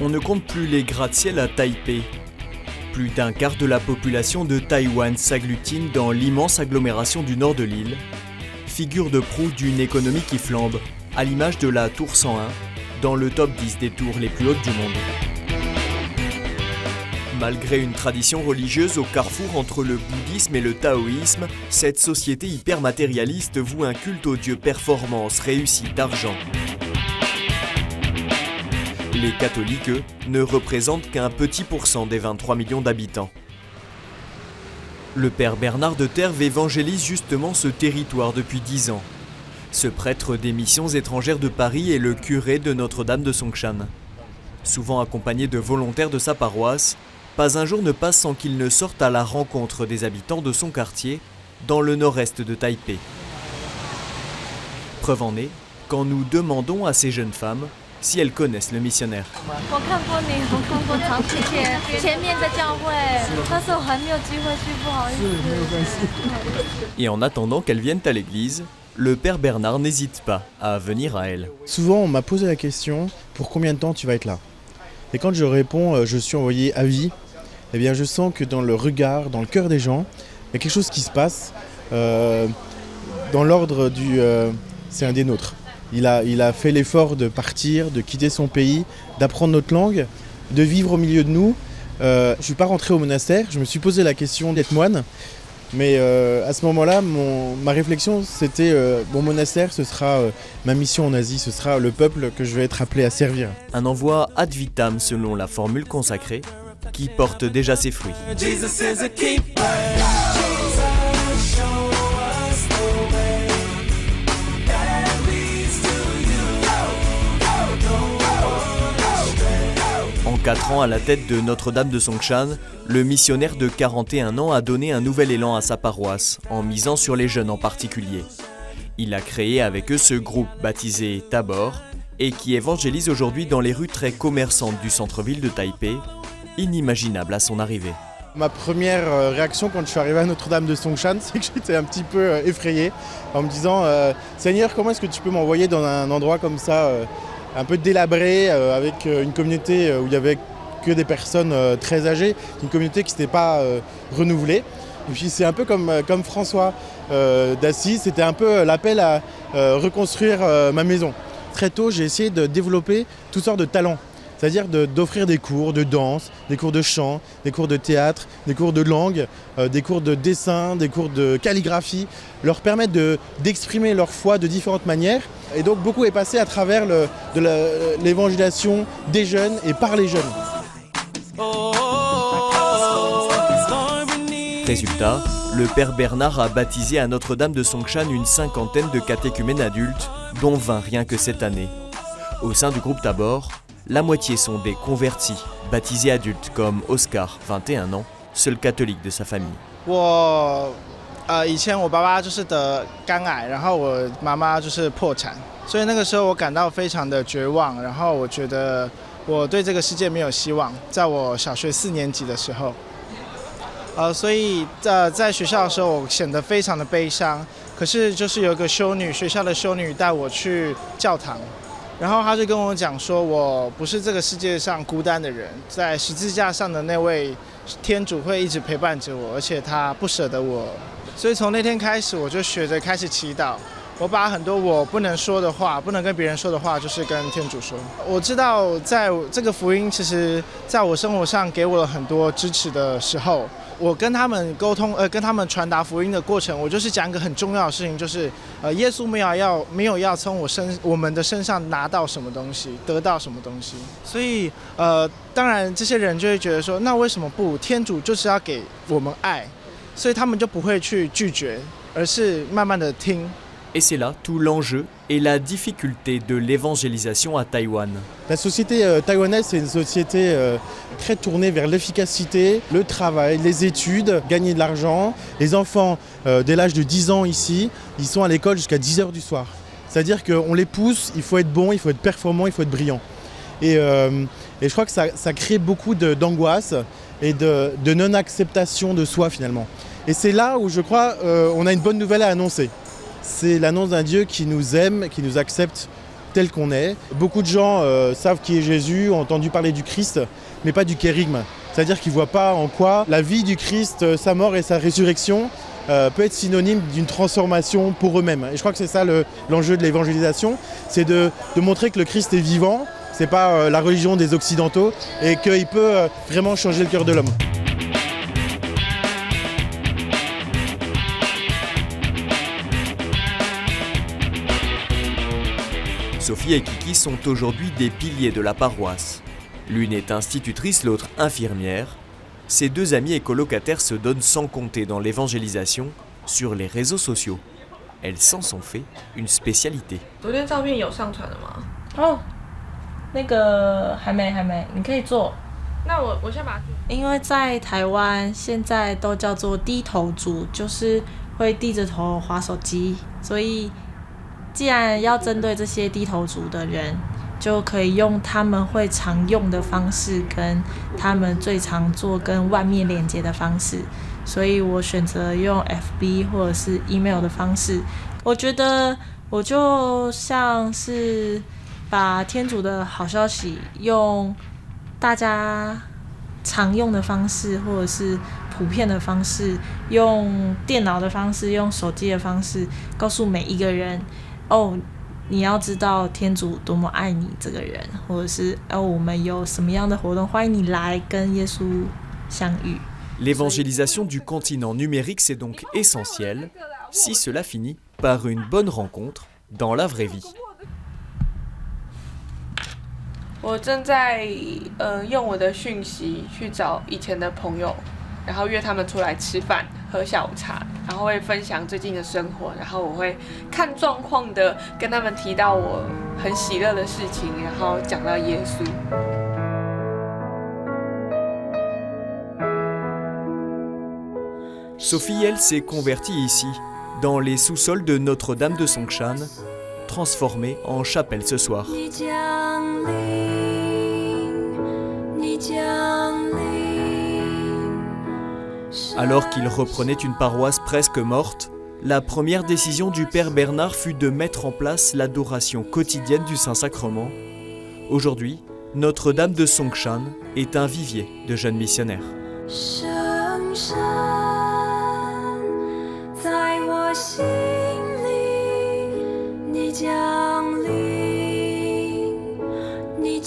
On ne compte plus les gratte-ciel à Taipei. Plus d'un quart de la population de Taïwan s'agglutine dans l'immense agglomération du nord de l'île, figure de proue d'une économie qui flambe, à l'image de la Tour 101, dans le top 10 des tours les plus hautes du monde. Malgré une tradition religieuse au carrefour entre le bouddhisme et le taoïsme, cette société hyper matérialiste voue un culte aux dieux performance, réussite, argent. Les catholiques, eux, ne représentent qu'un petit pourcent des 23 millions d'habitants. Le père Bernard de Terve évangélise justement ce territoire depuis 10 ans. Ce prêtre des missions étrangères de Paris est le curé de Notre-Dame de Songshan. Souvent accompagné de volontaires de sa paroisse, pas un jour ne passe sans qu'il ne sorte à la rencontre des habitants de son quartier, dans le nord-est de Taipei. Preuve en est, quand nous demandons à ces jeunes femmes si elles connaissent le missionnaire. Et en attendant qu'elles viennent à l'église, le père Bernard n'hésite pas à venir à elle. Souvent on m'a posé la question, pour combien de temps tu vas être là ? Et quand je réponds, je suis envoyé à vie, eh bien je sens que dans le regard, dans le cœur des gens, il y a quelque chose qui se passe. Dans l'ordre du... c'est un des nôtres. Il a fait l'effort de partir, de quitter son pays, d'apprendre notre langue, de vivre au milieu de nous. Je ne suis pas rentré au monastère, je me suis posé la question d'être moine. Mais à ce moment-là, ma réflexion, c'était mon monastère, ce sera ma mission en Asie, ce sera le peuple que je vais être appelé à servir. Un envoi ad vitam selon la formule consacrée, qui porte déjà ses fruits. En 4 ans à la tête de Notre-Dame de Songshan, le missionnaire de 41 ans a donné un nouvel élan à sa paroisse, en misant sur les jeunes en particulier. Il a créé avec eux ce groupe baptisé Tabor, et qui évangélise aujourd'hui dans les rues très commerçantes du centre-ville de Taipei, inimaginable à son arrivée. Ma première réaction quand je suis arrivé à Notre-Dame de Songshan, c'est que j'étais un petit peu effrayé, en me disant « Seigneur, comment est-ce que tu peux m'envoyer dans un endroit comme ça un peu délabré, avec une communauté où il n'y avait que des personnes très âgées, une communauté qui ne s'était pas renouvelée. » Et puis c'est un peu comme François d'Assise, c'était un peu l'appel à reconstruire ma maison. Très tôt, j'ai essayé de développer toutes sortes de talents. C'est-à-dire d'offrir des cours de danse, des cours de chant, des cours de théâtre, des cours de langue, des cours de dessin, des cours de calligraphie, leur permettre d'exprimer leur foi de différentes manières. Et donc beaucoup est passé à travers l'évangélisation des jeunes et par les jeunes. Résultat, le père Bernard a baptisé à Notre-Dame de Songshan une 50aine de catéchumènes adultes, dont 20 rien que cette année. Au sein du groupe Tabor, la moitié sont des convertis, baptisés adultes comme Oscar, 21 ans, seul catholique de sa famille. 以前我爸爸就是得肝癌，然后我妈妈就是破产，所以那个时候我感到非常的绝望，然后我觉得我对这个世界没有希望。在我小学4年级的时候，所以在学校的时候我显得非常的悲伤。可是就是有一个修女，学校的修女带我去教堂。 然后他就跟我讲说，我不是这个世界上孤单的人，在十字架上的那位天主会一直陪伴着我，而且他不舍得我。所以从那天开始，我就学着开始祈祷。我把很多我不能说的话、不能跟别人说的话，就是跟天主说。我知道，在这个福音，其实在我生活上给我了很多支持的时候。 我跟他们沟通，跟他们传达福音的过程，我就是讲一个很重要的事情，就是，耶稣没有要从我们的身上拿到什么东西，得到什么东西。所以，当然这些人就会觉得说，那为什么不？天主就是要给我们爱，所以他们就不会去拒绝，而是慢慢的听。 Et c'est là tout l'enjeu et la difficulté de l'évangélisation à Taïwan. La société taïwanaise, c'est une société très tournée vers l'efficacité, le travail, les études, gagner de l'argent. Les enfants, dès l'âge de 10 ans ici, ils sont à l'école jusqu'à 10 heures du soir. C'est-à-dire qu'on les pousse, il faut être bon, il faut être performant, il faut être brillant. Et je crois que ça crée beaucoup d'angoisse et de non-acceptation de soi finalement. Et c'est là où je crois on a une bonne nouvelle à annoncer. C'est l'annonce d'un Dieu qui nous aime, qui nous accepte tel qu'on est. Beaucoup de gens savent qui est Jésus, ont entendu parler du Christ, mais pas du kérigme. C'est-à-dire qu'ils ne voient pas en quoi la vie du Christ, sa mort et sa résurrection peut être synonyme d'une transformation pour eux-mêmes. Et je crois que c'est ça l'enjeu de l'évangélisation, c'est de montrer que le Christ est vivant, c'est pas la religion des Occidentaux, et qu'il peut vraiment changer le cœur de l'homme. Sophie et Kiki sont aujourd'hui des piliers de la paroisse. L'une est institutrice, l'autre infirmière. Ces deux amies et colocataires se donnent sans compter dans l'évangélisation sur les réseaux sociaux. Elles s'en sont fait une spécialité. 昨天照片有上传了吗？哦，那个还没，你可以做。那我先把它。因为在台湾现在都叫做低头族，就是会低着头滑手机，所以既然要针对这些低头族的人，就可以用他们会常用的方式，跟他们最常做跟外面连接的方式，所以我选择用 FB 或者是 email 的方式。我觉得我就像是把天主的好消息用大家常用的方式，或者是普遍的方式，用电脑的方式，用手机的方式，告诉每一个人，哦，你要知道天主多么爱你这个人，或者是我们有什么样的活动，欢迎你来跟耶稣相遇。L'évangélisation du continent numérique, c'est donc essentiel si cela finit par une bonne rencontre dans la vraie vie. 我正在用我的讯息去找以前的朋友，然后约他们出来吃饭、喝下午茶，然后会分享最近的生活，然后我会看状况的跟他们提到我很喜乐的事情，然后讲到耶稣。Sophie, elle, s'est convertie ici, dans les sous-sols de Notre-Dame de Songshan, transformée en chapelle ce soir. Alors qu'il reprenait une paroisse presque morte, la première décision du Père Bernard fut de mettre en place l'adoration quotidienne du Saint-Sacrement. Aujourd'hui, Notre-Dame de Songshan est un vivier de jeunes missionnaires. Ni